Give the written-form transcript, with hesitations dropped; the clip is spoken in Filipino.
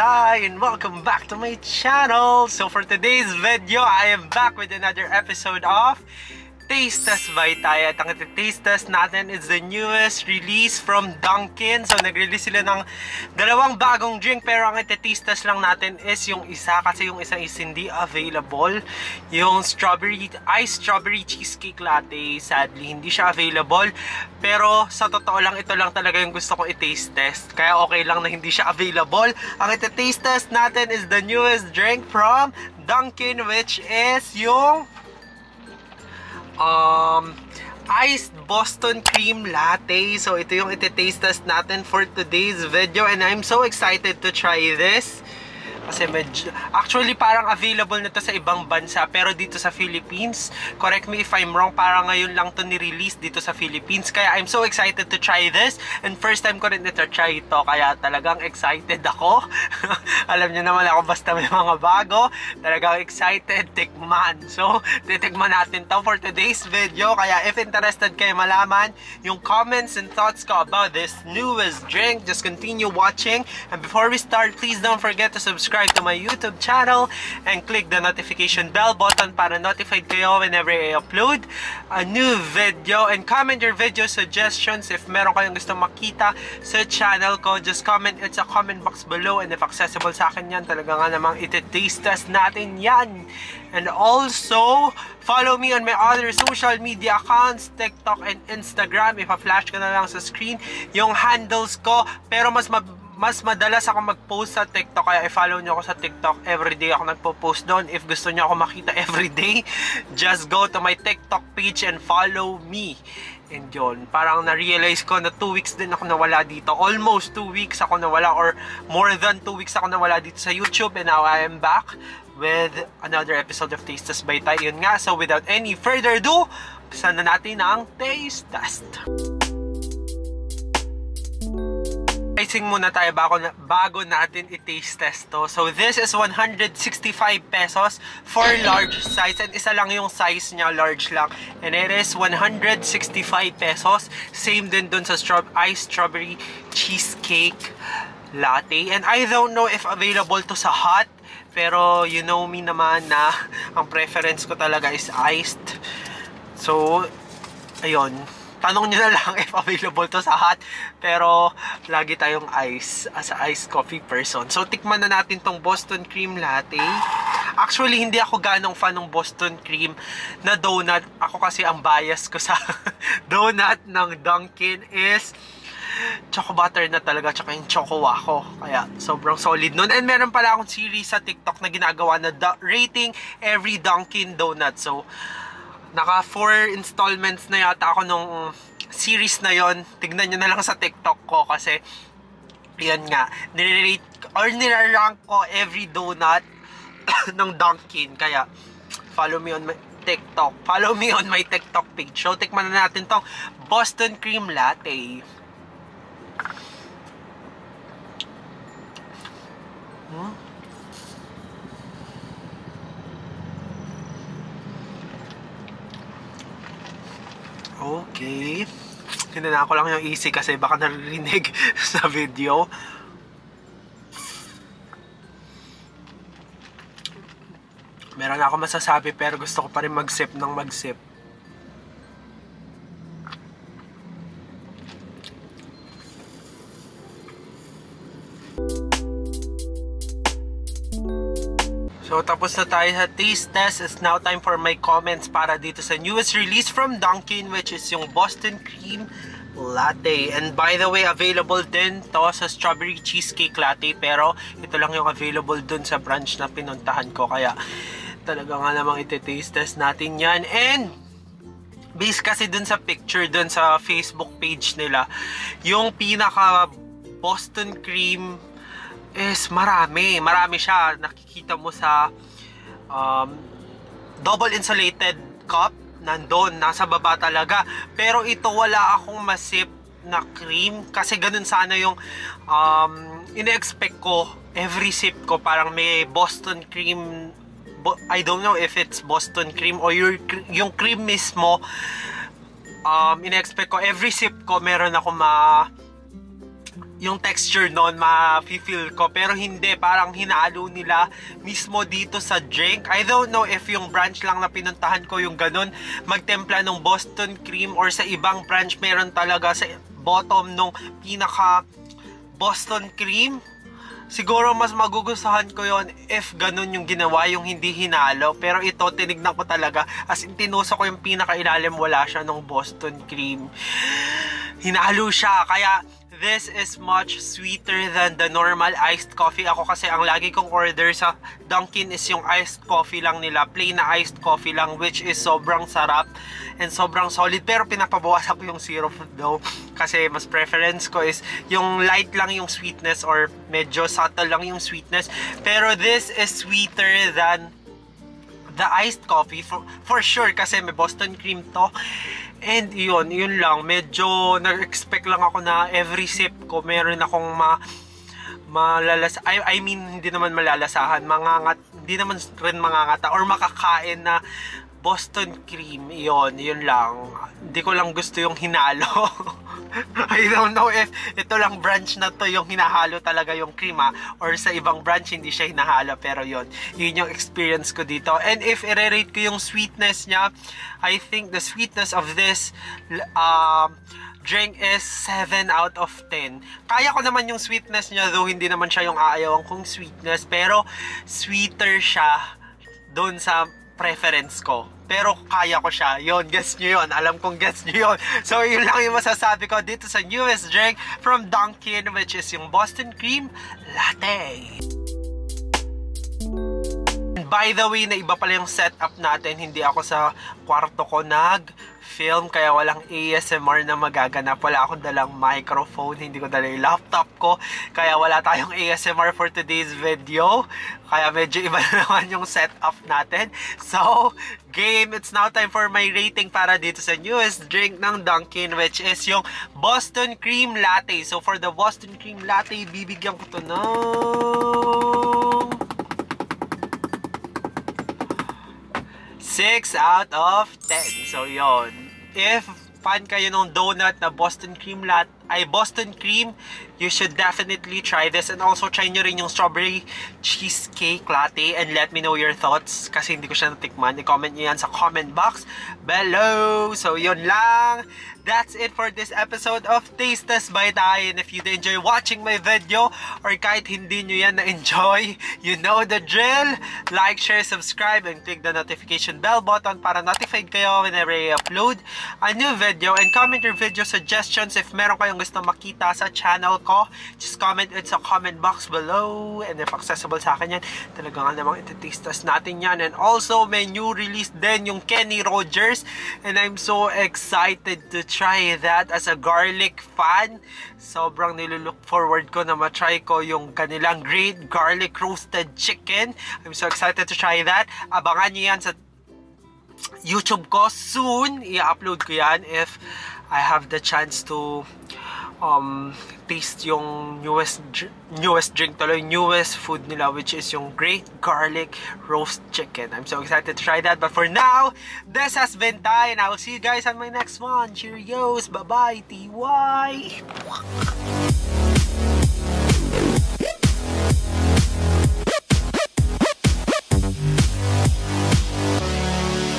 Tay, and welcome back to my channel. So for today's video, I am back with another episode of Taste Test by Tay. At ang taste test natin is the newest release from Dunkin. So nag-release sila ng dalawang bagong drink, pero ang taste test lang natin is yung isa, kasi yung isa is hindi available. Yung iced strawberry cheesecake latte, sadly hindi siya available. Pero sa totoo lang, ito lang talaga yung gusto ko i-taste test, kaya okay lang na hindi siya available. Ang taste test natin is the newest drink from Dunkin, which is yung iced Boston cream latte. So ito yung iti-taste test natin for today's video, and I'm so excited to try this kasi actually parang available na to sa ibang bansa, pero dito sa Philippines, correct me if I'm wrong, parang ngayon lang to ni-release dito sa Philippines. Kaya I'm so excited to try this, and first time ko rin ito-try ito, kaya talagang excited ako. Alam niyo naman ako, basta may mga bago, talagang excited tikman. So titikman natin to for today's video, kaya if interested kayo malaman yung comments and thoughts ko about this newest drink, just continue watching. And before we start, please don't forget to subscribe to my YouTube channel and click the notification bell button para notified kayo whenever I upload a new video, and comment your video suggestions. If meron kayong gusto makita sa channel ko, just comment it sa comment box below, and if accessible sa akin yan, talaga nga namang iti-taste test natin yan. And also, follow me on my other social media accounts, TikTok and Instagram. Ipa-flash ko na lang sa screen yung handles ko, pero mas madalas ako mag-post sa TikTok, kaya i-follow nyo ako sa TikTok. Everyday ako nagpo-post doon. If gusto nyo ako makita everyday, just go to my TikTok page and follow me. And yun, parang na-realize ko na 2 weeks din ako nawala dito. Almost 2 weeks ako nawala, or more than 2 weeks ako nawala dito sa YouTube, and now I am back with another episode of Taste Test by Tay. Yun nga, so without any further ado, umpisan na natin ang Taste Test. Pricing muna tayo bago natin i-taste test to. So this is 165 pesos for large size, and isa lang yung size niya, large lang. And it is 165 pesos. Same din dun sa iced strawberry cheesecake latte. And I don't know if available to sa hot, pero you know me naman na ang preference ko talaga is iced. So ayun, tanong nyo na lang if available to sa hot, pero lagi tayong ice as a iced coffee person. So tikman na natin tong Boston cream latte. Actually, hindi ako ganong fan ng Boston cream na donut. Ako kasi ang bias ko sa donut ng Dunkin is choco butter na talaga, tsaka yung choco wako. Kaya sobrang solid nun. And meron pala akong series sa TikTok na ginagawa na rating every Dunkin donut. So naka 4 installments na yata ako nung series na yon. Tignan nyo na lang sa TikTok ko, kasi yan nga, nire-rate or nire-rank ko every donut ng Dunkin. Kaya follow me on my TikTok. Follow me on my TikTok page. So tikman na natin tong Boston cream latte. Okay. Hinana ko lang yung easy kasi baka naririnig sa video. Meron ako masasabi, pero gusto ko pa rin mag-sip ng mag-sip. So tapos na tayo sa taste test. It's now time for my comments para dito sa newest release from Dunkin, which is yung Boston cream latte. And by the way, available din to sa strawberry cheesecake latte, pero ito lang yung available dun sa branch na pinuntahan ko, kaya talaga nga namang iti-taste test natin yan. And based kasi dun sa picture dun sa Facebook page nila, yung pinaka Boston cream is marami siya. Nakikita mo sa double insulated cup, nandun, nasa baba talaga. Pero ito wala akong masip na cream, kasi ganun sana yung ine-expect ko. Every sip ko parang may Boston cream. I don't know if it's Boston cream or yung cream mismo. ine-expect ko every sip ko meron ako yung texture nun ma-feel ko, pero hindi, parang hinalo nila mismo dito sa drink. I don't know if yung branch lang na pinuntahan ko yung ganun magtempla ng Boston cream, or sa ibang branch meron talaga sa bottom nung pinaka Boston cream. Siguro mas magugustuhan ko yon if ganun yung ginawa, yung hindi hinalo. Pero ito, tinignan ko talaga, as in tinuso ko yung pinakailalim, wala siya ng Boston cream, hinalo siya. Kaya this is much sweeter than the normal iced coffee. Ako kasi ang lagi kong order sa Dunkin is yung iced coffee lang nila, plain na iced coffee lang, which is sobrang sarap and sobrang solid. Pero pinapabawasan ko yung syrup though, kasi mas preference ko is yung light lang yung sweetness, or medyo subtle lang yung sweetness. Pero this is sweeter than the iced coffee for sure, kasi may Boston cream to. And yun lang, medyo nag-expect lang ako na every sip ko meron akong I mean, hindi naman malalasahan, hindi naman rin mangangata or makakain na Boston cream. Yun lang. Hindi ko lang gusto yung hinalo. I don't know if ito lang branch na to yung hinahalo talaga yung cream, or sa ibang branch hindi siya hinahalo, pero yun yung experience ko dito. And if i-rate ko yung sweetness niya, I think the sweetness of this drink is 7 out of 10. Kaya ko naman yung sweetness niya, though hindi naman siya yung aayawan kong sweetness, pero sweeter siya doon sa preference ko. Pero kaya ko siya. Yun, guess nyo yun. Alam kong guess nyo yun. So, yun lang yung masasabi ko dito sa newest drink from Dunkin, which is yung Boston Cream Latte. And by the way, na iba pala yung setup natin. Hindi ako sa kwarto ko nag-film, kaya walang ASMR na magaganap. Wala akong dalang microphone, hindi ko dala yung laptop ko, kaya wala tayong ASMR for today's video. Kaya medyo iba na naman yung setup natin. So, game, it's now time for my rating para dito sa newest drink ng Dunkin, which is yung Boston Cream Latte. So, for the Boston Cream Latte, bibigyan ko to ng 6 out of 10. So, yon. If fan kayo ng donut na Boston Cream Latte, Boston Cream, you should definitely try this. And also, try nyo rin yung Strawberry Cheesecake Latte and let me know your thoughts, kasi hindi ko siya natikman. I-comment nyo yan sa comment box below. So, yun lang. That's it for this episode of Taste Test by Tay. And if you enjoy watching my video, or kahit hindi nyo yan na-enjoy, you know the drill. Like, share, subscribe, and click the notification bell button para notified kayo whenever I upload a new video. And comment your video suggestions if meron kayong gusto makita sa channel ko. Just comment it sa comment box below. And if accessible sa akin yan, talagang namang iti-taste test natin yan. And also, may new release din yung Kenny Rogers. And I'm so excited to try that as a garlic fan. Sobrang nilulook forward ko na matry ko yung kanilang great garlic roasted chicken. I'm so excited to try that. Abangan nyo yan sa YouTube ko soon. I-upload ko yan if I have the chance to taste yung newest drink tuloy, newest food nila, which is yung great garlic roast chicken. I'm so excited to try that. But for now, this has been Tay, and I will see you guys on my next one. Cheerios, bye-bye, TY!